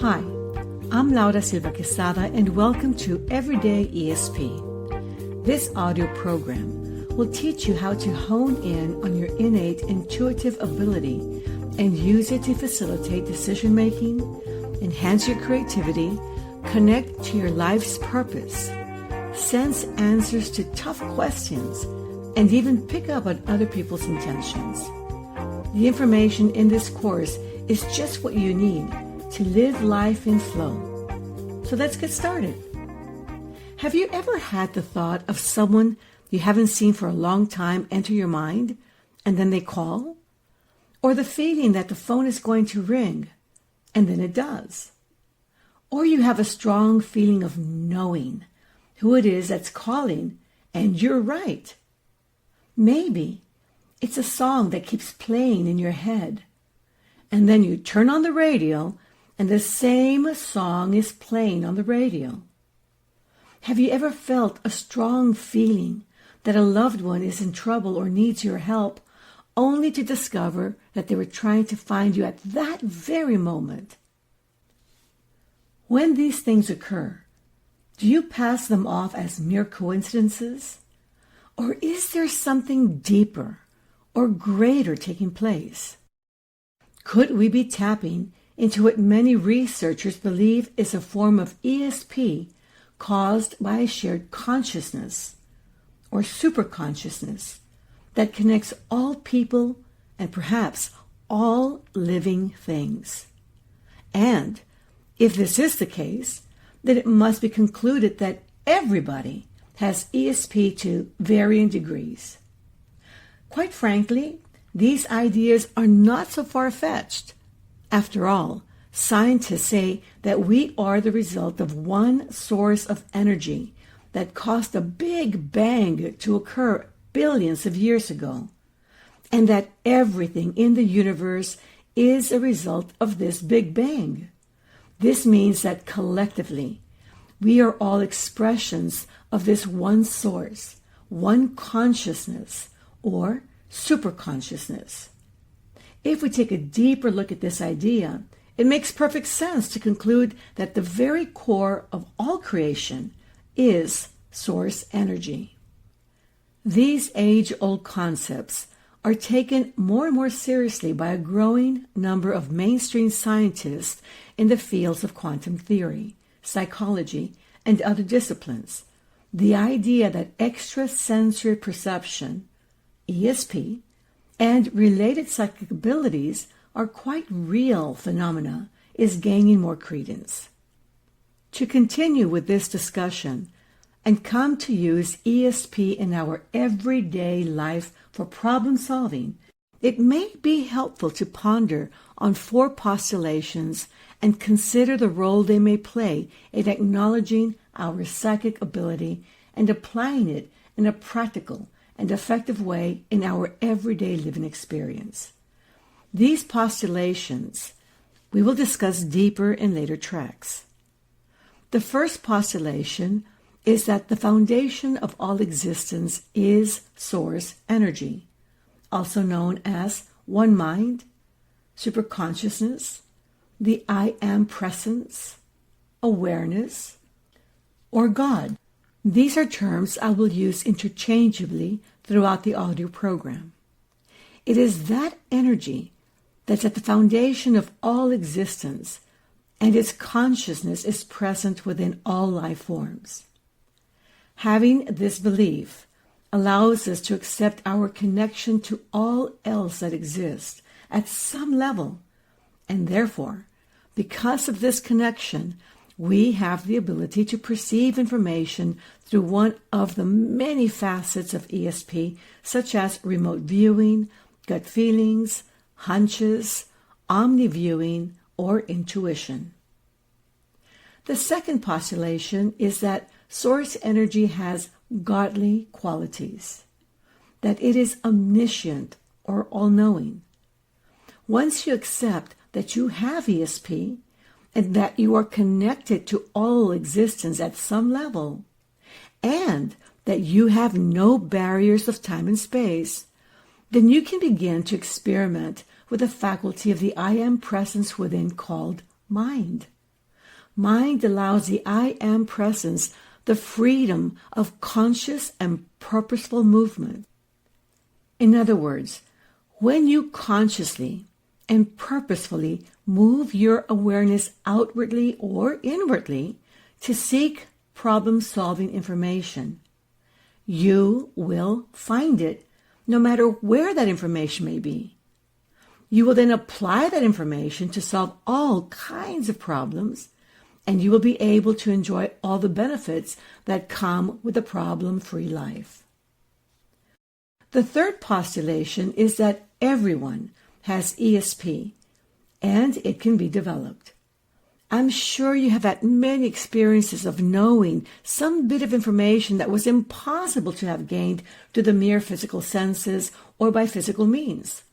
Hi, I'm Silva and welcome to Everyday ESP. This audio program will teach you how to hone in on your innate intuitive ability and use it to facilitate decision-making, enhance your creativity, connect to your life's purpose, sense answers to tough questions, and even pick up on other people's intentions. The information in this course is just what you need to live life in flow. So let's get started. Have you ever had the thought of someone you haven't seen for a long time enter your mind and then they call? Or the feeling that the phone is going to ring and then it does? Or you have a strong feeling of knowing who it is that's calling and you're right. Maybe it's a song that keeps playing in your head. And then you turn on the radio and the same song is playing on the radio. Have you ever felt a strong feeling that a loved one is in trouble or needs your help, only to discover that they were trying to find you at that very moment? When these things occur, do you pass them off as mere coincidences? Or is there something deeper or greater taking place? Could we be tapping into what many researchers believe is a form of ESP caused by a shared consciousness or superconsciousness that connects all people and perhaps all living things? And if this is the case, then it must be concluded that everybody has ESP to varying degrees. Quite frankly, these ideas are not so far-fetched. After all, scientists say that we are the result of one source of energy that caused a big bang to occur billions of years ago, and that everything in the universe is a result of this big bang. This means that collectively, we are all expressions of this one source, one consciousness, or superconsciousness. If we take a deeper look at this idea, it makes perfect sense to conclude that the very core of all creation is source energy. These age-old concepts are taken more and more seriously by a growing number of mainstream scientists in the fields of quantum theory, psychology, and other disciplines. The idea that extrasensory perception, ESP, and related psychic abilities are quite real phenomena is gaining more credence. To continue with this discussion and come to use ESP in our everyday life for problem solving, it may be helpful to ponder on 4 postulations and consider the role they may play in acknowledging our psychic ability and applying it in a practical and effective way in our everyday living experience. These postulations we will discuss deeper in later tracks. The first postulation is that the foundation of all existence is source energy, also known as one mind, superconsciousness, the I am presence, awareness, or God. These are terms I will use interchangeably throughout the audio program. It is that energy that's at the foundation of all existence, and its consciousness is present within all life forms. Having this belief allows us to accept our connection to all else that exists at some level, and therefore, because of this connection, we have the ability to perceive information through one of the many facets of ESP, such as remote viewing, gut feelings, hunches, omni-viewing, or intuition. The second postulation is that source energy has godly qualities, that it is omniscient or all-knowing. Once you accept that you have ESP, and that you are connected to all existence at some level, and that you have no barriers of time and space, then you can begin to experiment with the faculty of the I am presence within called mind. mind allows the I am presence the freedom of conscious and purposeful movement. In other words, when you consciously and purposefully move your awareness outwardly or inwardly to seek problem-solving information, you will find it no matter where that information may be. You will then apply that information to solve all kinds of problems, and you will be able to enjoy all the benefits that come with a problem-free life. The third postulation is that everyone has ESP, and it can be developed. I'm sure you have had many experiences of knowing some bit of information that was impossible to have gained through the mere physical senses or by physical means.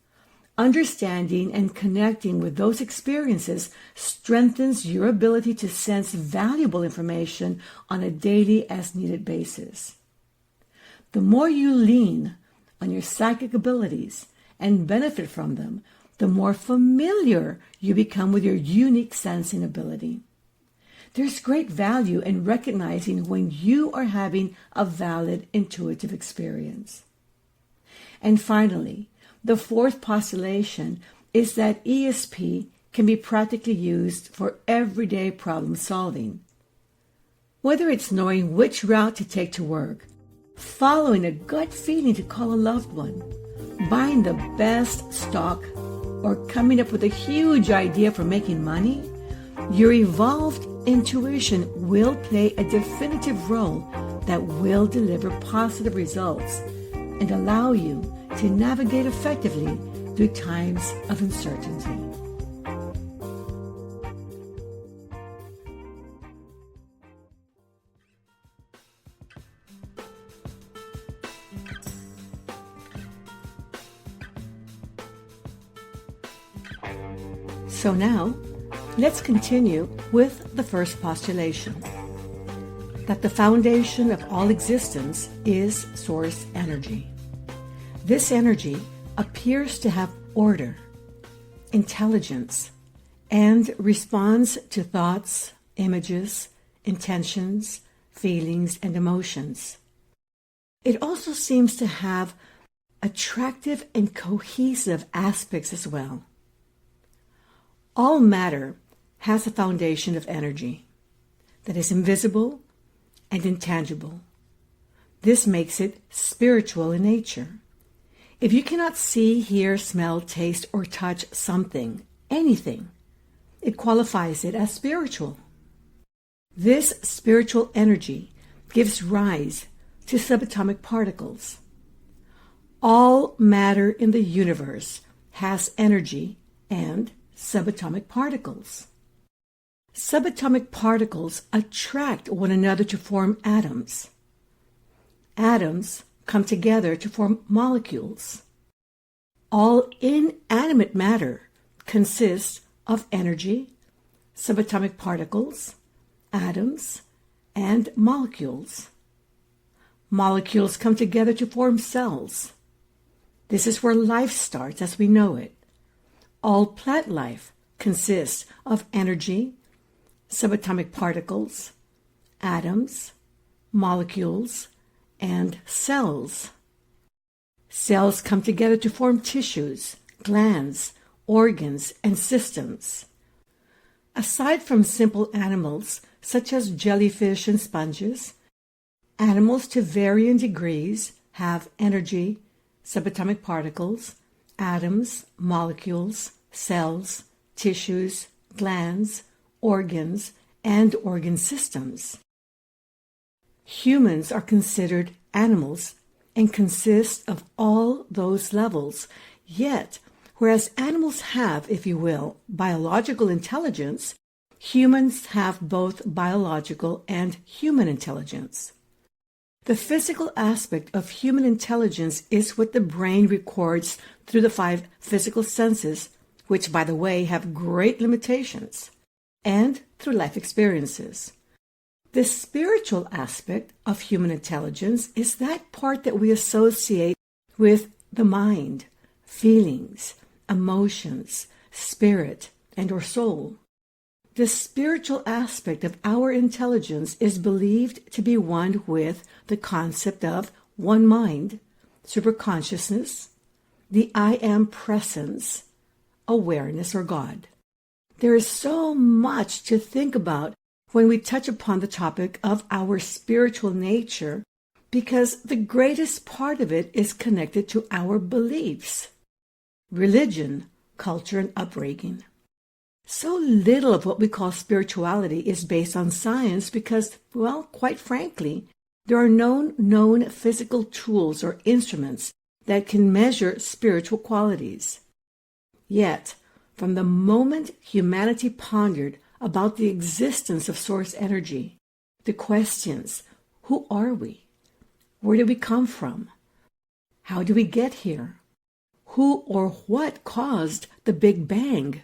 Understanding and connecting with those experiences strengthens your ability to sense valuable information on a daily as-needed basis. The more you lean on your psychic abilities and benefit from them, the more familiar you become with your unique sensing ability. There's great value in recognizing when you are having a valid intuitive experience. And finally, the fourth postulation is that ESP can be practically used for everyday problem solving. Whether it's knowing which route to take to work, following a gut feeling to call a loved one, buying the best stock, or coming up with a huge idea for making money, your evolved intuition will play a definitive role that will deliver positive results and allow you to navigate effectively through times of uncertainty. So now, let's continue with the first postulation, that the foundation of all existence is source energy. This energy appears to have order, intelligence, and responds to thoughts, images, intentions, feelings, and emotions. It also seems to have attractive and cohesive aspects as well. All matter has a foundation of energy that is invisible and intangible. This makes it spiritual in nature. If you cannot see, hear, smell, taste, or touch something, anything, it qualifies it as spiritual. This spiritual energy gives rise to subatomic particles. All matter in the universe has energy and subatomic particles. Subatomic particles attract one another to form atoms. Atoms come together to form molecules. All inanimate matter consists of energy, subatomic particles, atoms, and molecules. Molecules come together to form cells. This is where life starts as we know it. All plant life consists of energy, subatomic particles, atoms, molecules, and cells. Cells come together to form tissues, glands, organs, and systems. Aside from simple animals such as jellyfish and sponges, animals to varying degrees have energy, subatomic particles, atoms, molecules, cells, tissues, glands, organs, and organ systems. Humans are considered animals and consist of all those levels, yet, whereas animals have, if you will, biological intelligence, humans have both biological and human intelligence. The physical aspect of human intelligence is what the brain records through the 5 physical senses, which, by the way, have great limitations, and through life experiences. The spiritual aspect of human intelligence is that part that we associate with the mind, feelings, emotions, spirit, and or soul. The spiritual aspect of our intelligence is believed to be one with the concept of one mind, superconsciousness, the I am presence, awareness, or God. There is so much to think about when we touch upon the topic of our spiritual nature, because the greatest part of it is connected to our beliefs, religion, culture, and upbringing. So little of what we call spirituality is based on science because, well, quite frankly, there are no known physical tools or instruments that can measure spiritual qualities. Yet, from the moment humanity pondered about the existence of source energy, the questions, who are we? Where did we come from? How do we get here? Who or what caused the Big Bang?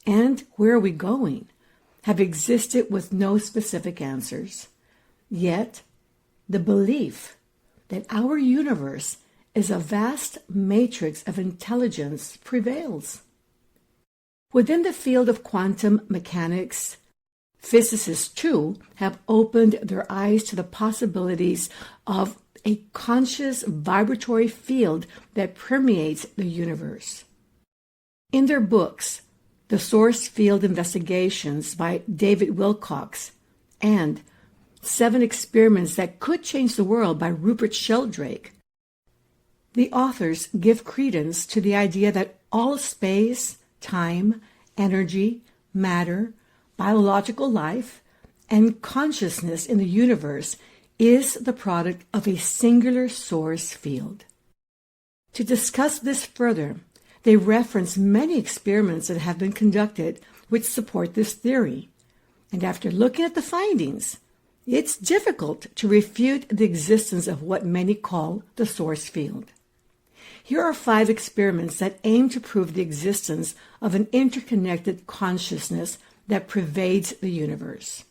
And where are we going? Have existed with no specific answers. Yet, the belief that our universe is a vast matrix of intelligence prevails. Within the field of quantum mechanics, physicists too have opened their eyes to the possibilities of a conscious vibratory field that permeates the universe. In their books, The Source Field Investigations by David Wilcox and 7 Experiments That Could Change the World by Rupert Sheldrake, the authors give credence to the idea that all space, time, energy, matter, biological life, and consciousness in the universe is the product of a singular source field. To discuss this further, they reference many experiments that have been conducted which support this theory. And after looking at the findings, it's difficult to refute the existence of what many call the source field. Here are 5 experiments that aim to prove the existence of an interconnected consciousness that pervades the universe.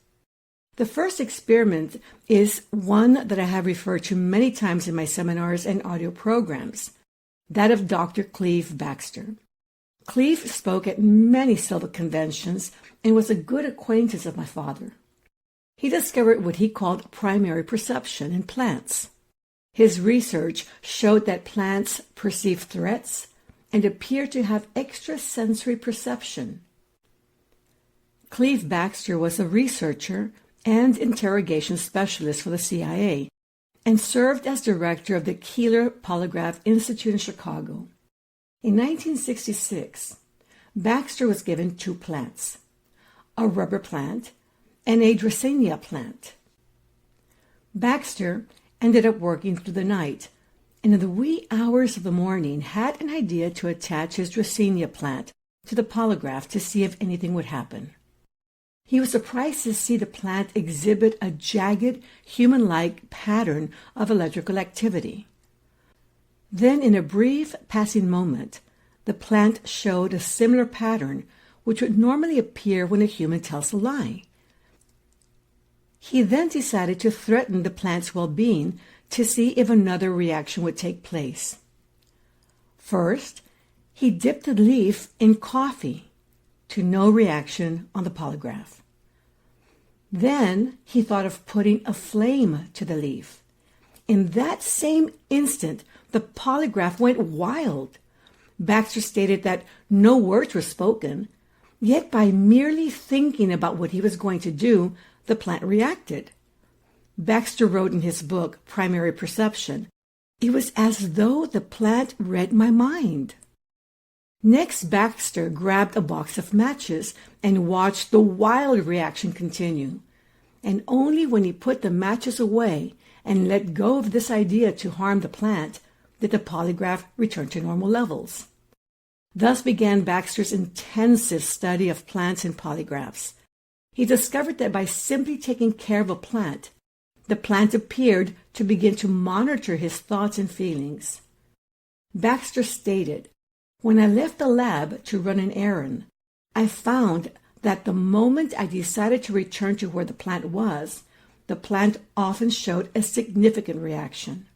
The first experiment is one that I have referred to many times in my seminars and audio programs, that of Dr. Cleve Baxter. Cleve spoke at many Silva conventions and was a good acquaintance of my father. He discovered what he called primary perception in plants. His research showed that plants perceive threats and appear to have extrasensory perception. Cleve Baxter was a researcher and interrogation specialist for the CIA and served as director of the Keeler Polygraph Institute in Chicago. In 1966, Baxter was given 2 plants, a rubber plant and a Dracaena plant. Baxter ended up working through the night, and in the wee hours of the morning had an idea to attach his Dracaena plant to the polygraph to see if anything would happen. He was surprised to see the plant exhibit a jagged, human-like pattern of electrical activity. Then, in a brief passing moment, the plant showed a similar pattern which would normally appear when a human tells a lie. He then decided to threaten the plant's well-being to see if another reaction would take place. First, he dipped the leaf in coffee, to no reaction on the polygraph. Then he thought of putting a flame to the leaf. In that same instant, the polygraph went wild. Baxter stated that no words were spoken, yet by merely thinking about what he was going to do, the plant reacted. Baxter wrote in his book, Primary Perception, "It was as though the plant read my mind." Next, Baxter grabbed a box of matches and watched the wild reaction continue. And only when he put the matches away and let go of this idea to harm the plant did the polygraph return to normal levels. Thus began Baxter's intensive study of plants and polygraphs. He discovered that by simply taking care of a plant, the plant appeared to begin to monitor his thoughts and feelings. Baxter stated, "When I left the lab to run an errand, I found that the moment I decided to return to where the plant was, the plant often showed a significant reaction."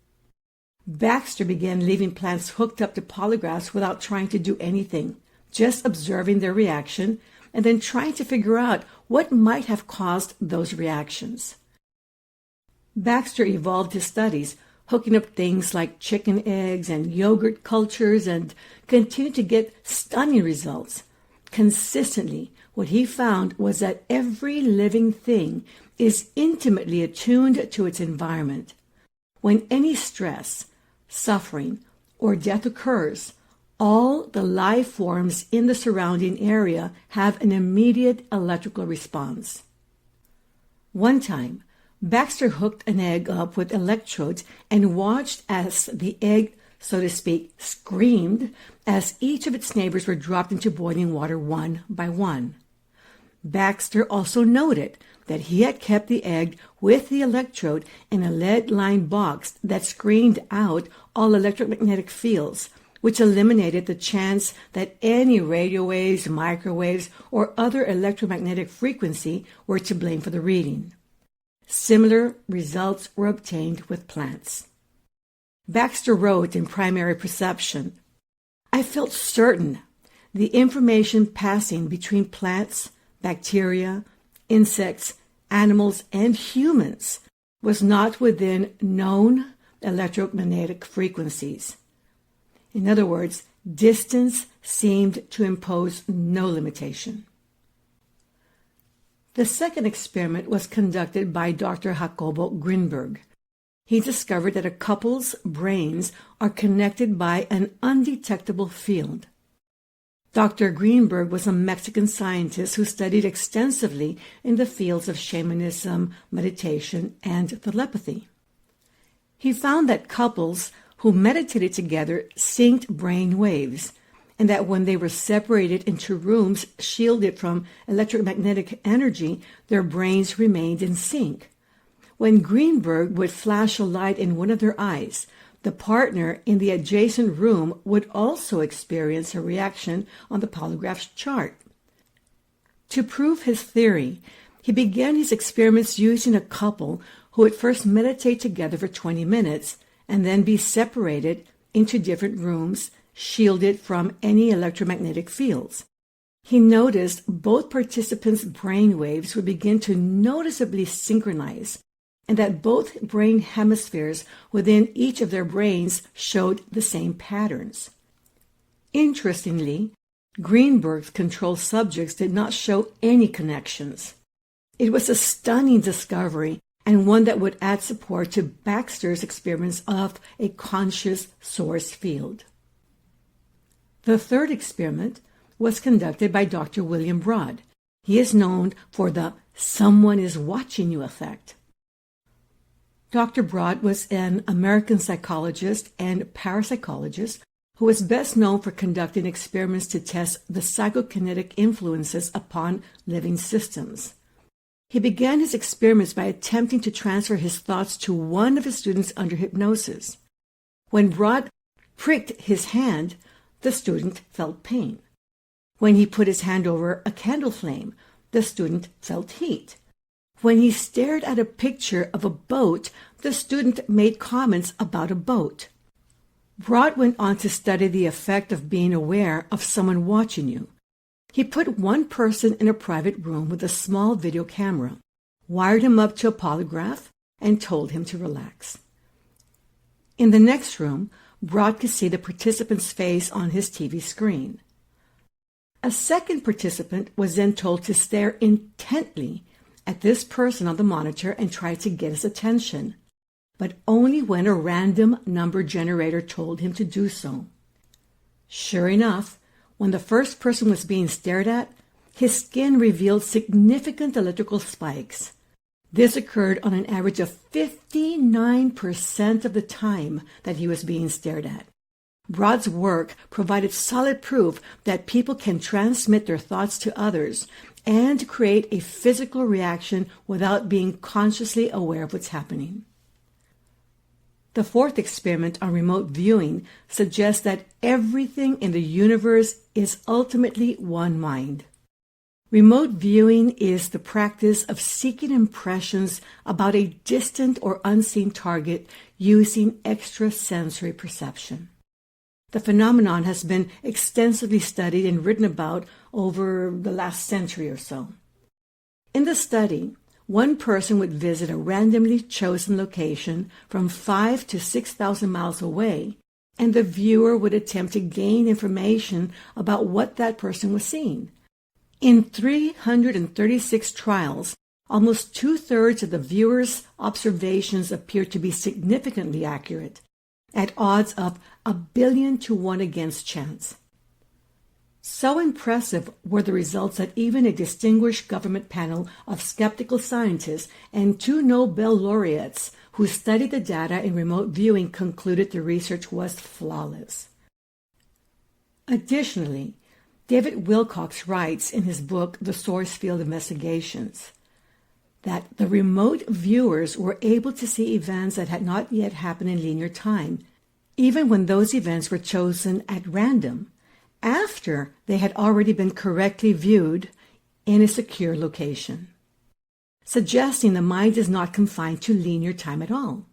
Baxter began leaving plants hooked up to polygraphs without trying to do anything, just observing their reaction, and then trying to figure out what might have caused those reactions. Baxter evolved his studies, hooking up things like chicken eggs and yogurt cultures, and continued to get stunning results. Consistently, what he found was that every living thing is intimately attuned to its environment. When any stress, suffering, or death occurs, all the life forms in the surrounding area have an immediate electrical response. One time, Baxter hooked an egg up with electrodes and watched as the egg, so to speak, screamed as each of its neighbors were dropped into boiling water one by one. Baxter also noted that he had kept the egg with the electrode in a lead-lined box that screened out all electromagnetic fields, which eliminated the chance that any radio waves, microwaves, or other electromagnetic frequency were to blame for the reading. Similar results were obtained with plants. Baxter wrote in Primary Perception, "I felt certain the information passing between plants, bacteria, insects, animals, and humans was not within known electromagnetic frequencies." In other words, distance seemed to impose no limitation. The second experiment was conducted by Dr. Jacobo Greenberg. He discovered that a couple's brains are connected by an undetectable field. Dr. Greenberg was a Mexican scientist who studied extensively in the fields of shamanism, meditation, and telepathy. He found that couples who meditated together synced brain waves, and that when they were separated into rooms shielded from electromagnetic energy, their brains remained in sync. When Greenberg would flash a light in one of their eyes, the partner in the adjacent room would also experience a reaction on the polygraph chart. To prove his theory, he began his experiments using a couple who would first meditate together for 20 minutes and then be separated into different rooms, shielded from any electromagnetic fields. He noticed both participants' brain waves would begin to noticeably synchronize, and that both brain hemispheres within each of their brains showed the same patterns. Interestingly, Greenberg's control subjects did not show any connections. It was a stunning discovery, and one that would add support to Baxter's experiments of a conscious source field. The third experiment was conducted by Dr. William Broad. He is known for the "someone is watching you" effect. Dr. Broad was an American psychologist and parapsychologist who was best known for conducting experiments to test the psychokinetic influences upon living systems. He began his experiments by attempting to transfer his thoughts to one of his students under hypnosis. When Broad pricked his hand, the student felt pain. When he put his hand over a candle flame, the student felt heat. When he stared at a picture of a boat, the student made comments about a boat. Broad went on to study the effect of being aware of someone watching you. He put one person in a private room with a small video camera, wired him up to a polygraph, and told him to relax. In the next room, Broad could see the participant's face on his TV screen. A second participant was then told to stare intently at this person on the monitor and try to get his attention, but only when a random number generator told him to do so. Sure enough, when the first person was being stared at, his skin revealed significant electrical spikes. This occurred on an average of 59% of the time that he was being stared at. Broad's work provided solid proof that people can transmit their thoughts to others and create a physical reaction without being consciously aware of what's happening. The fourth experiment on remote viewing suggests that everything in the universe is ultimately one mind. Remote viewing is the practice of seeking impressions about a distant or unseen target using extrasensory perception. The phenomenon has been extensively studied and written about over the last century or so. In the study, one person would visit a randomly chosen location from 5,000 to 6,000 miles away, and the viewer would attempt to gain information about what that person was seeing. In 336 trials, almost 2/3 of the viewer's observations appeared to be significantly accurate, at odds of 1,000,000,000 to 1 against chance. So impressive were the results that even a distinguished government panel of skeptical scientists and 2 Nobel laureates who studied the data in remote viewing concluded the research was flawless. Additionally, David Wilcox writes in his book, The Source Field Investigations, that the remote viewers were able to see events that had not yet happened in linear time, even when those events were chosen at random, after they had already been correctly viewed in a secure location, suggesting the mind is not confined to linear time at all.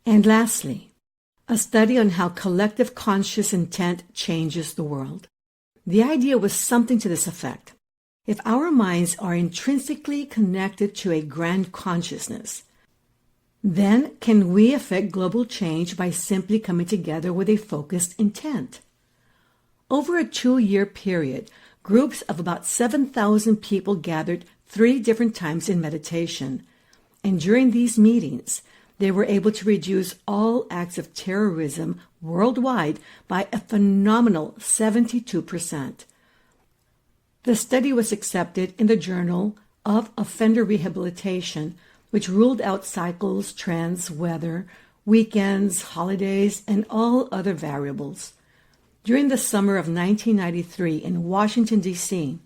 And lastly, a study on how collective conscious intent changes the world. The idea was something to this effect. If our minds are intrinsically connected to a grand consciousness, then can we affect global change by simply coming together with a focused intent? Over a 2-year period, groups of about 7,000 people gathered 3 different times in meditation, and during these meetings, they were able to reduce all acts of terrorism worldwide by a phenomenal 72%. The study was accepted in the Journal of Offender Rehabilitation, which ruled out cycles, trends, weather, weekends, holidays, and all other variables. During the summer of 1993 in Washington, D.C.,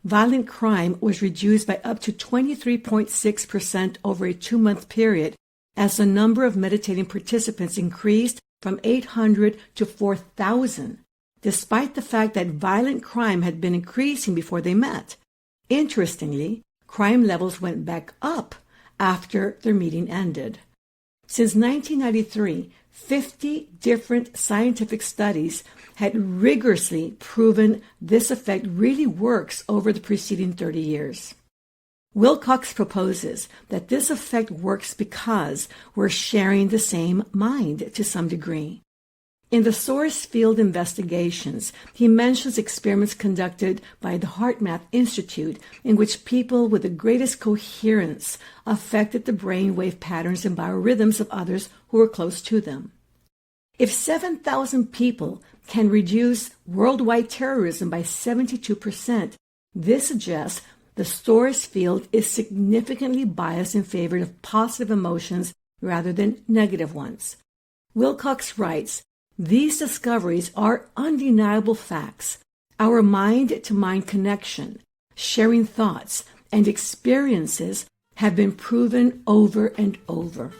violent crime was reduced by up to 23.6% over a 2-month period as the number of meditating participants increased from 800 to 4,000, despite the fact that violent crime had been increasing before they met. Interestingly, crime levels went back up after their meeting ended. Since 1993, 50 different scientific studies had rigorously proven this effect really works over the preceding 30 years. Wilcox proposes that this effect works because we're sharing the same mind to some degree. In the Source Field Investigations, he mentions experiments conducted by the HeartMath Institute in which people with the greatest coherence affected the brainwave patterns and biorhythms of others who were close to them. If 7,000 people can reduce worldwide terrorism by 72%, this suggests the source field is significantly biased in favor of positive emotions rather than negative ones. Wilcox writes, "These discoveries are undeniable facts. Our mind-to-mind connection, sharing thoughts, and experiences have been proven over and over."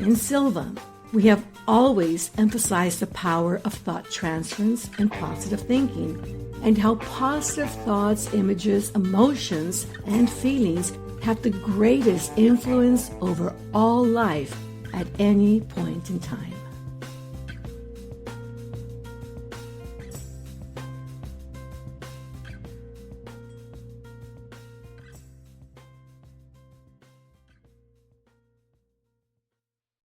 In Silva, we have always emphasized the power of thought transference and positive thinking, and how positive thoughts, images, emotions, and feelings have the greatest influence over all life at any point in time.